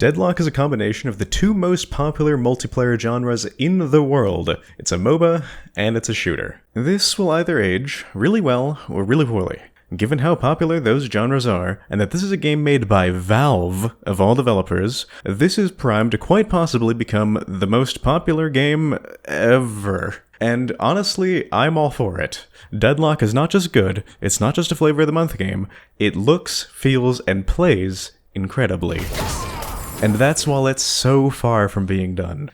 Deadlock is a combination of the two most popular multiplayer genres in the world. It's a MOBA, and it's a shooter. This will either age really well or really poorly. Given how popular those genres are, and that this is a game made by Valve, of all developers, this is primed to quite possibly become the most popular game ever. And honestly, I'm all for it. Deadlock is not just good, it's not just a flavor of the month game, it looks, feels, and plays incredibly. And that's while it's so far from being done.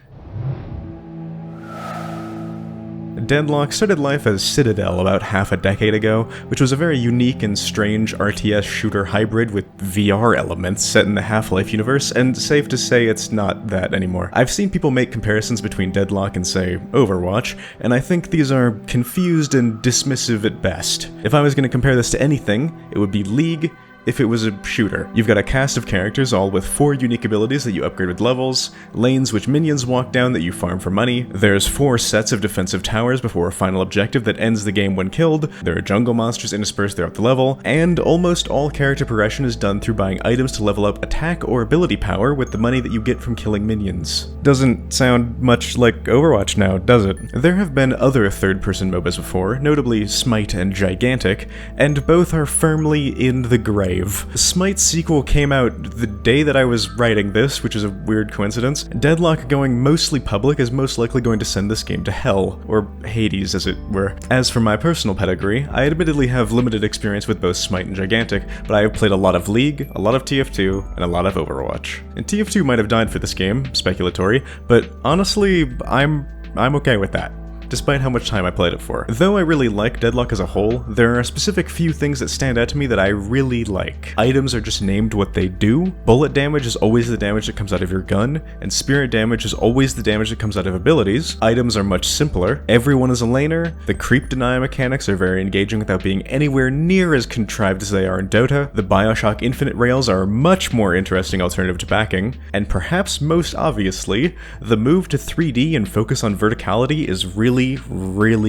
Deadlock started life as Citadel about half a decade ago, which was a very unique and strange RTS shooter hybrid with VR elements set in the Half-Life universe, and safe to say it's not that anymore. I've seen people make comparisons between Deadlock and, say, Overwatch, and I think these are confused and dismissive at best. If I was going to compare this to anything, it would be League, if it was a shooter. You've got a cast of characters all with 4 unique abilities that you upgrade with levels, lanes which minions walk down that you farm for money, there's 4 sets of defensive towers before a final objective that ends the game when killed, there are jungle monsters interspersed throughout the level, and almost all character progression is done through buying items to level up attack or ability power with the money that you get from killing minions. Doesn't sound much like Overwatch now, does it? There have been other third-person MOBAs before, notably Smite and Gigantic, and both are firmly in the grave. Smite's sequel came out the day that I was writing this, which is a weird coincidence. Deadlock going mostly public is most likely going to send this game to hell, or Hades as it were. As for my personal pedigree, I admittedly have limited experience with both Smite and Gigantic, but I have played a lot of League, a lot of TF2, and a lot of Overwatch. And TF2 might have died for this game, speculatory, but honestly, I'm okay with that, despite how much time I played it for. Though I really like Deadlock as a whole, there are a specific few things that stand out to me that I really like. Items are just named what they do, bullet damage is always the damage that comes out of your gun, and spirit damage is always the damage that comes out of abilities. Items are much simpler, everyone is a laner, the creep deny mechanics are very engaging without being anywhere near as contrived as they are in Dota, the Bioshock Infinite rails are a much more interesting alternative to backing, and perhaps most obviously, the move to 3D and focus on verticality is really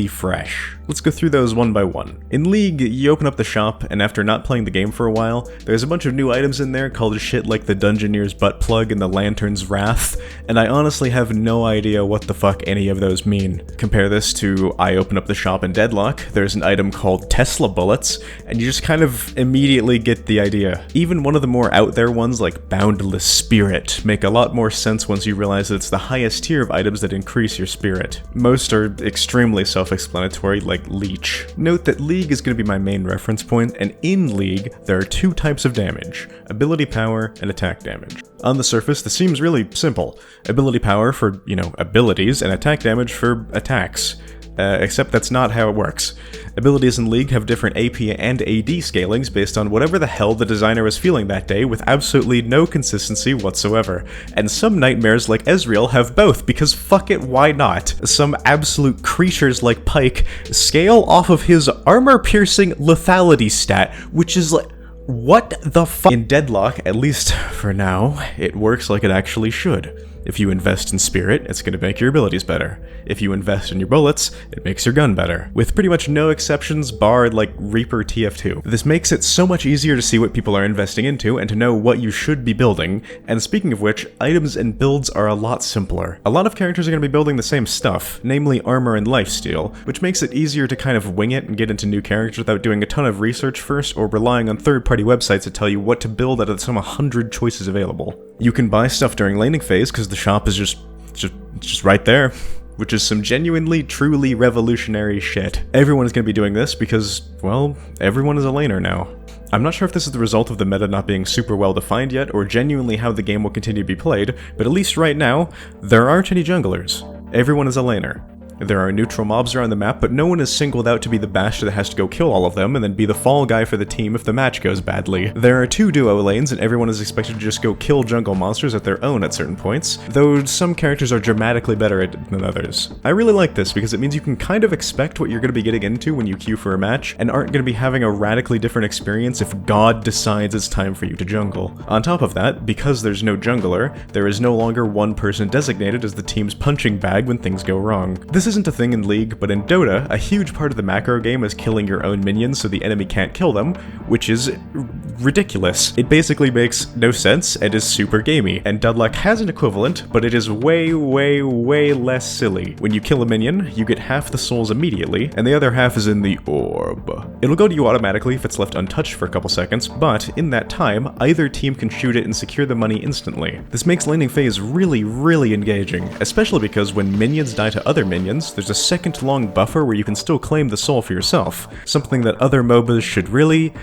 fresh. Let's go through those one by one. In League, you open up the shop, and after not playing the game for a while, there's a bunch of new items in there called shit like the Dungeoneer's Butt Plug and the Lantern's Wrath, and I honestly have no idea what the fuck any of those mean. Compare this to I open up the shop in Deadlock, there's an item called Tesla Bullets, and you just kind of immediately get the idea. Even one of the more out there ones like Boundless Spirit make a lot more sense once you realize that it's the highest tier of items that increase your spirit. Most are extremely self-explanatory, like Leech. Note that League is going to be my main reference point, and in League, there are 2 types of damage, ability power and attack damage. On the surface, this seems really simple. Ability power for, abilities, and attack damage for attacks. Except that's not how it works. Abilities in League have different AP and AD scalings based on whatever the hell the designer was feeling that day with absolutely no consistency whatsoever. And some nightmares like Ezreal have both, because fuck it, why not? Some absolute creatures like Pyke scale off of his armor-piercing lethality stat, which is like, what the fuck? In Deadlock, at least for now, it works like it actually should. If you invest in spirit, it's going to make your abilities better. If you invest in your bullets, it makes your gun better. With pretty much no exceptions barred like Reaper TF2. This makes it so much easier to see what people are investing into and to know what you should be building, and speaking of which, items and builds are a lot simpler. A lot of characters are going to be building the same stuff, namely armor and lifesteal, which makes it easier to kind of wing it and get into new characters without doing a ton of research first or relying on third-party websites to tell you what to build out of some 100 choices available. You can buy stuff during laning phase because the shop is just right there, which is some genuinely, truly revolutionary shit. Everyone is going to be doing this because, well, everyone is a laner now. I'm not sure if this is the result of the meta not being super well defined yet, or genuinely how the game will continue to be played, but at least right now, there aren't any junglers. Everyone is a laner. There are neutral mobs around the map, but no one is singled out to be the basher that has to go kill all of them and then be the fall guy for the team if the match goes badly. There are 2 duo lanes, and everyone is expected to just go kill jungle monsters at their own at certain points, though some characters are dramatically better at it than others. I really like this because it means you can kind of expect what you're going to be getting into when you queue for a match, and aren't going to be having a radically different experience if God decides it's time for you to jungle. On top of that, because there's no jungler, there is no longer one person designated as the team's punching bag when things go wrong. This This isn't a thing in League, but in Dota, a huge part of the macro game is killing your own minions so the enemy can't kill them, which is ridiculous. It basically makes no sense and is super gamey, and Deadlock has an equivalent, but it is way less silly. When you kill a minion, you get half the souls immediately, and the other half is in the orb. It'll go to you automatically if it's left untouched for a couple seconds, but in that time, either team can shoot it and secure the money instantly. This makes laning phase really engaging, especially because when minions die to other minions, there's a second-long buffer where you can still claim the soul for yourself, something that other MOBAs should really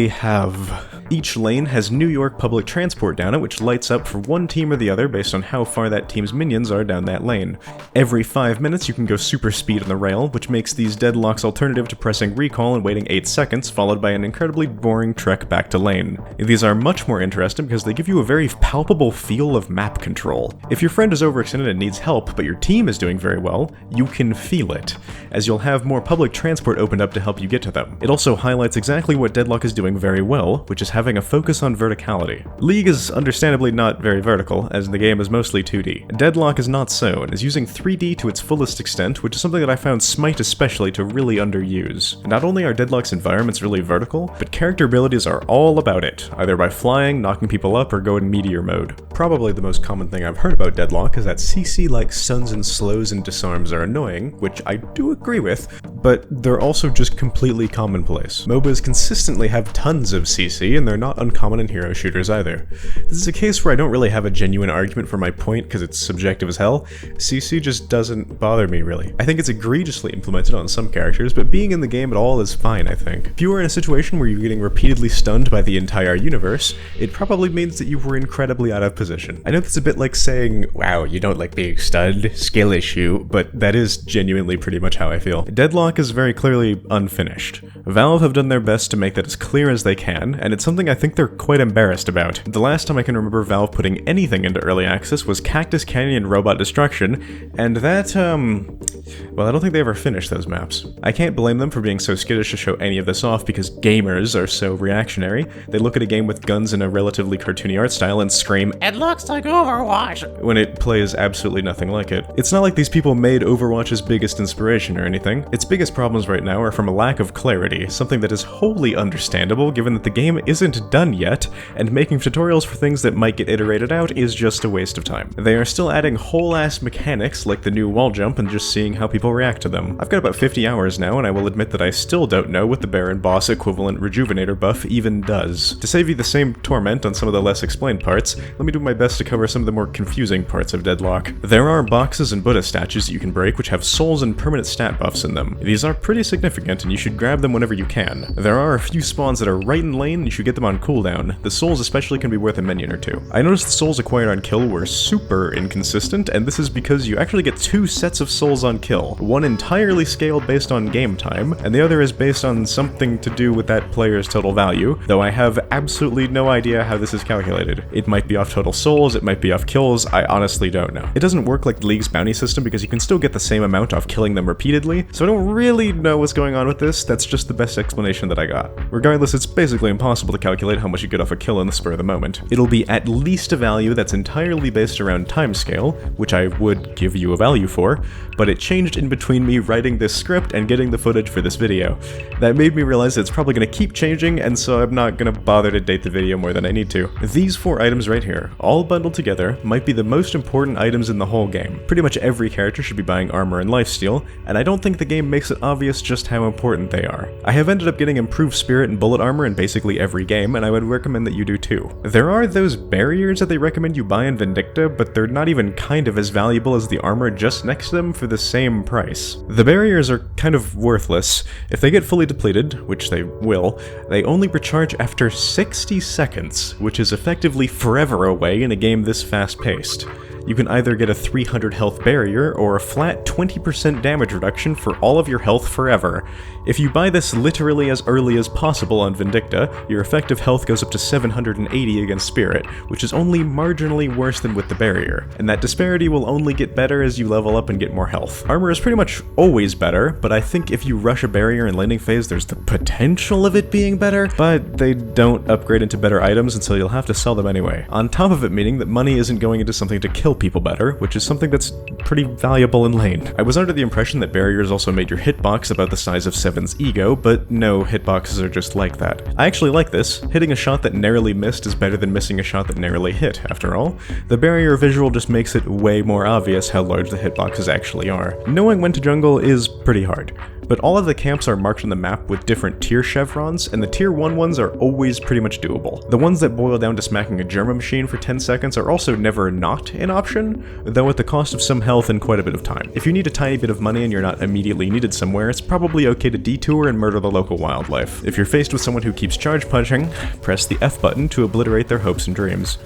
have. Each lane has New York public transport down it, which lights up for one team or the other based on how far that team's minions are down that lane. Every 5 minutes you can go super speed on the rail, which makes these deadlocks alternative to pressing recall and waiting 8 seconds, followed by an incredibly boring trek back to lane. These are much more interesting because they give you a very palpable feel of map control. If your friend is overextended and needs help, but your team is doing very well, you can feel it, as you'll have more public transport opened up to help you get to them. It also highlights exactly what Deadlock is doing very well, which is having a focus on verticality. League is understandably not very vertical, as the game is mostly 2D. Deadlock is not so, and is using 3D to its fullest extent, which is something that I found Smite especially to really underuse. Not only are Deadlock's environments really vertical, but character abilities are all about it, either by flying, knocking people up, or going meteor mode. Probably the most common thing I've heard about Deadlock is that CC-like stuns and slows and disarms are annoying, which I do agree with, but they're also just completely commonplace. MOBAs consistently have tons of CC, and they're not uncommon in hero shooters either. This is a case where I don't really have a genuine argument for my point because it's subjective as hell. CC just doesn't bother me, really. I think it's egregiously implemented on some characters, but being in the game at all is fine, I think. If you were in a situation where you're getting repeatedly stunned by the entire universe, it probably means that you were incredibly out of position. I know that's a bit like saying, wow, you don't like being stunned, skill issue, but that is genuinely pretty much how I feel. Deadlock is very clearly unfinished. Valve have done their best to make that as clear as they can, and it's something I think they're quite embarrassed about. The last time I can remember Valve putting anything into early access was Cactus Canyon Robot Destruction, and that, well, I don't think they ever finished those maps. I can't blame them for being so skittish to show any of this off because gamers are so reactionary. They look at a game with guns in a relatively cartoony art style and scream, "It looks like Overwatch!" when it plays absolutely nothing like it. It's not like these people made Overwatch's biggest inspiration or anything. Its biggest problems right now are from a lack of clarity, something that is wholly understandable given that the game isn't done yet, and making tutorials for things that might get iterated out is just a waste of time. They are still adding whole-ass mechanics like the new wall jump and just seeing how people react to them. I've got about 50 hours now, and I will admit that I still don't know what the Baron boss equivalent Rejuvenator buff even does. To save you the same torment on some of the less explained parts, let me do my best to cover some of the more confusing parts of Deadlock. There are boxes and Buddha statues that you can break which have souls and permanent stat buffs in them. These are pretty significant, and you should grab them whenever you can. There are a few spawns that are right in lane, and you should get them on cooldown. The souls especially can be worth a minion or two. I noticed the souls acquired on kill were super inconsistent, and this is because you actually get 2 sets of souls on kill. One entirely scaled based on game time, and the other is based on something to do with that player's total value, though I have absolutely no idea how this is calculated. It might be off total souls, it might be off kills, I honestly don't know. It doesn't work like the League's bounty system because you can still get the same amount off killing them repeatedly, so I don't really know what's going on with this. That's just the best explanation that I got. Regardless, it's basically impossible to calculate how much you get off a kill in the spur of the moment. It'll be at least a value that's entirely based around timescale, which I would give you a value for, but it changed in between me writing this script and getting the footage for this video. That made me realize that it's probably going to keep changing, and so I'm not going to bother to date the video more than I need to. These 4 items right here, all bundled together, might be the most important items in the whole game. Pretty much every character should be buying armor and lifesteal, and I don't think the game makes it obvious just how important they are. I have ended up getting improved spirit and bullet armor in basically every game, and I would recommend that you do too. There are those barriers that they recommend you buy in Vindicta, but they're not even kind of as valuable as the armor just next to them for the same price. The barriers are kind of worthless. If they get fully depleted, which they will, they only recharge after 60 seconds, which is effectively forever away in a game this fast-paced. You can either get a 300 health barrier or a flat 20% damage reduction for all of your health forever. If you buy this literally as early as possible on Vindicta, your effective health goes up to 780 against Spirit, which is only marginally worse than with the barrier, and that disparity will only get better as you level up and get more health. Armor is pretty much always better, but I think if you rush a barrier in landing phase there's the potential of it being better, but they don't upgrade into better items, and so you'll have to sell them anyway. On top of it meaning that money isn't going into something to kill people better, which is something that's pretty valuable in lane. I was under the impression that barriers also made your hitbox about the size of 7's ego, but no, hitboxes are just like that. I actually like this. Hitting a shot that narrowly missed is better than missing a shot that narrowly hit, after all. The barrier visual just makes it way more obvious how large the hitboxes actually are. Knowing when to jungle is pretty hard. But all of the camps are marked on the map with different tier chevrons, and the tier 1 ones are always pretty much doable. The ones that boil down to smacking a German machine for 10 seconds are also never not an option, though at the cost of some health and quite a bit of time. If you need a tiny bit of money and you're not immediately needed somewhere, it's probably okay to detour and murder the local wildlife. If you're faced with someone who keeps charge punching, press the F button to obliterate their hopes and dreams.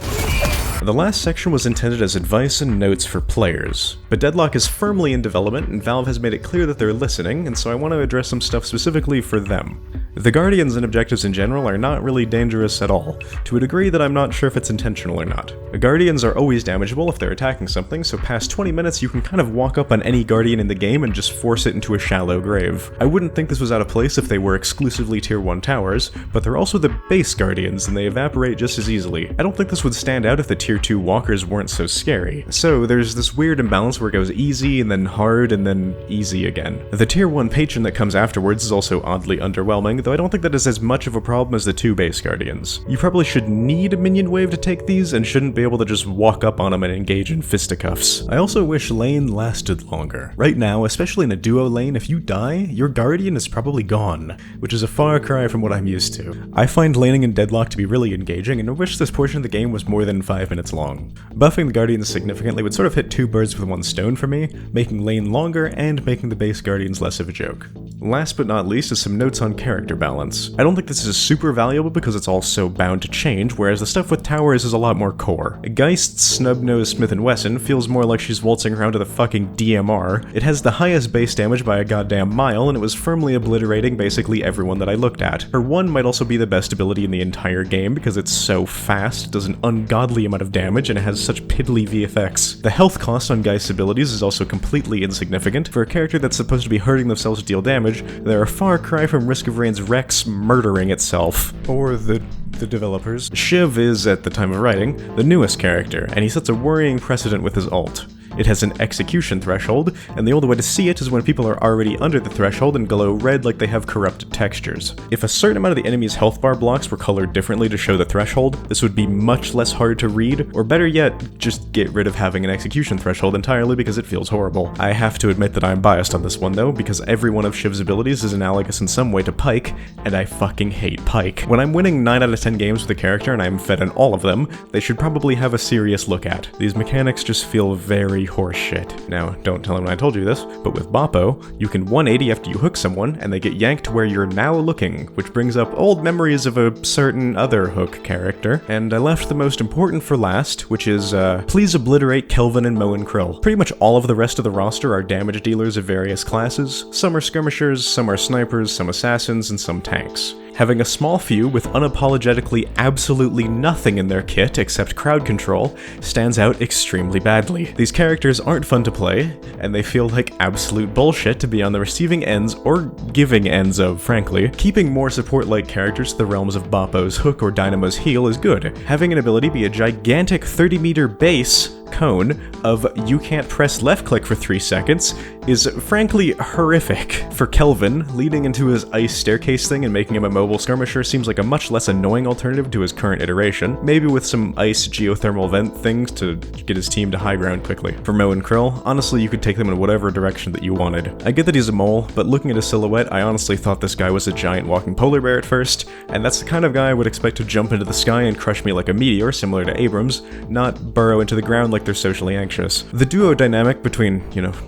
The last section was intended as advice and notes for players, but Deadlock is firmly in development and Valve has made it clear that they're listening, and so I want to address some stuff specifically for them. The Guardians and objectives in general are not really dangerous at all, to a degree that I'm not sure if it's intentional or not. The Guardians are always damageable if they're attacking something, so past 20 minutes you can kind of walk up on any Guardian in the game and just force it into a shallow grave. I wouldn't think this was out of place if they were exclusively tier 1 towers, but they're also the base Guardians and they evaporate just as easily. I don't think this would stand out if the tier 2 walkers weren't so scary. So there's this weird imbalance where it goes easy and then hard and then easy again. The tier 1 patron that comes afterwards is also oddly underwhelming, though I don't think that is as much of a problem as the 2 base Guardians. You probably should need a minion wave to take these and shouldn't be able to just walk up on them and engage in fisticuffs. I also wish lane lasted longer. Right now, especially in a duo lane, if you die, your Guardian is probably gone, which is a far cry from what I'm used to. I find laning in Deadlock to be really engaging, and I wish this portion of the game was more than 5 minutes long. Buffing the Guardians significantly would sort of hit 2 birds with 1 stone for me, making lane longer and making the base Guardians less of a joke. Last but not least is some notes on character balance. I don't think this is super valuable because it's all so bound to change, whereas the stuff with towers is a lot more core. Geist's snub-nosed Smith & Wesson feels more like she's waltzing around to the fucking DMR. It has the highest base damage by a goddamn mile, and it was firmly obliterating basically everyone that I looked at. Her 1 might also be the best ability in the entire game because it's so fast, it does an ungodly amount of damage, and it has such piddly VFX. The health cost on Geist's abilities is also completely insignificant. For a character that's supposed to be hurting themselves to deal damage, they're a far cry from Risk of Rain's Rex murdering itself. Or the developers. Shiv is, at the time of writing, the newest character, and he sets a worrying precedent with his ult. It has an execution threshold, and the only way to see it is when people are already under the threshold and glow red like they have corrupted textures. If a certain amount of the enemy's health bar blocks were colored differently to show the threshold, this would be much less hard to read, or better yet, just get rid of having an execution threshold entirely because it feels horrible. I have to admit that I'm biased on this one though, because every one of Shiv's abilities is analogous in some way to Pyke, and I fucking hate Pyke. When I'm winning 9 out of 10 games with a character and I'm fed on all of them, they should probably have a serious look at. These mechanics just feel very horseshit. Now, don't tell anyone I told you this, but with Boppo, you can 180 after you hook someone, and they get yanked to where you're now looking, which brings up old memories of a certain other hook character, and I left the most important for last, which is, please obliterate Kelvin and Mo and Krill. Pretty much all of the rest of the roster are damage dealers of various classes. Some are skirmishers, some are snipers, some assassins, and some tanks. Having a small few with unapologetically absolutely nothing in their kit except crowd control stands out extremely badly. These characters aren't fun to play, and they feel like absolute bullshit to be on the receiving ends or giving ends of, frankly. Keeping more support-like characters to the realms of Boppo's hook or Dynamo's heal is good. Having an ability be a gigantic 30-meter base cone of you can't press left click for 3 seconds is frankly horrific. For Kelvin, leading into his ice staircase thing and making him a mobile skirmisher seems like a much less annoying alternative to his current iteration, maybe with some ice geothermal vent things to get his team to high ground quickly. For Mo and Krill, honestly you could take them in whatever direction that you wanted. I get that he's a mole, but looking at his silhouette, I honestly thought this guy was a giant walking polar bear at first, and that's the kind of guy I would expect to jump into the sky and crush me like a meteor, similar to Abrams, not burrow into the ground like they're socially anxious. The duo dynamic between,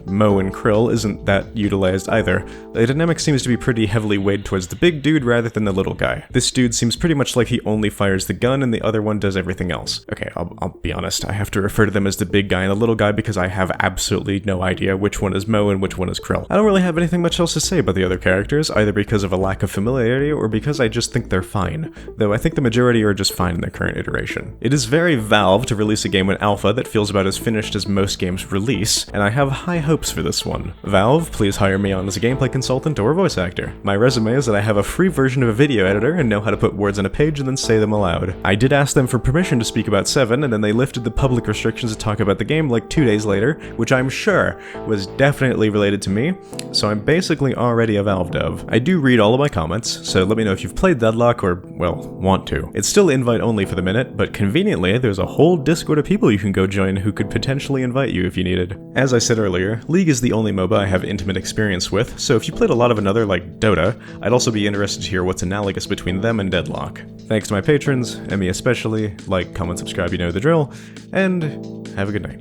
Mo and Krill isn't that utilized either. The dynamic seems to be pretty heavily weighed towards the big dude rather than the little guy. This dude seems pretty much like he only fires the gun and the other one does everything else. Okay, I'll be honest, I have to refer to them as the big guy and the little guy because I have absolutely no idea which one is Mo and which one is Krill. I don't really have anything much else to say about the other characters, either because of a lack of familiarity or because I just think they're fine, though I think the majority are just fine in their current iteration. It is very Valve to release a game in alpha that feels about as finished as most games release, and I have high hopes for this one. Valve, please hire me on as a gameplay consultant or voice actor. My resume is that I have a free version of a video editor and know how to put words on a page and then say them aloud. I did ask them for permission to speak about 7, and then they lifted the public restrictions to talk about the game like 2 days later, which I'm sure was definitely related to me, so I'm basically already a Valve dev. I do read all of my comments, so let me know if you've played Deadlock or, well, want to. It's still invite only for the minute, but conveniently, there's a whole Discord of people you can go join who could potentially invite you if you needed. As I said earlier, League is the only MOBA I have intimate experience with, so if you played a lot of another like Dota, I'd also be interested to hear what's analogous between them and Deadlock. Thanks to my patrons, and me especially. Like, comment, subscribe, you know the drill, and have a good night.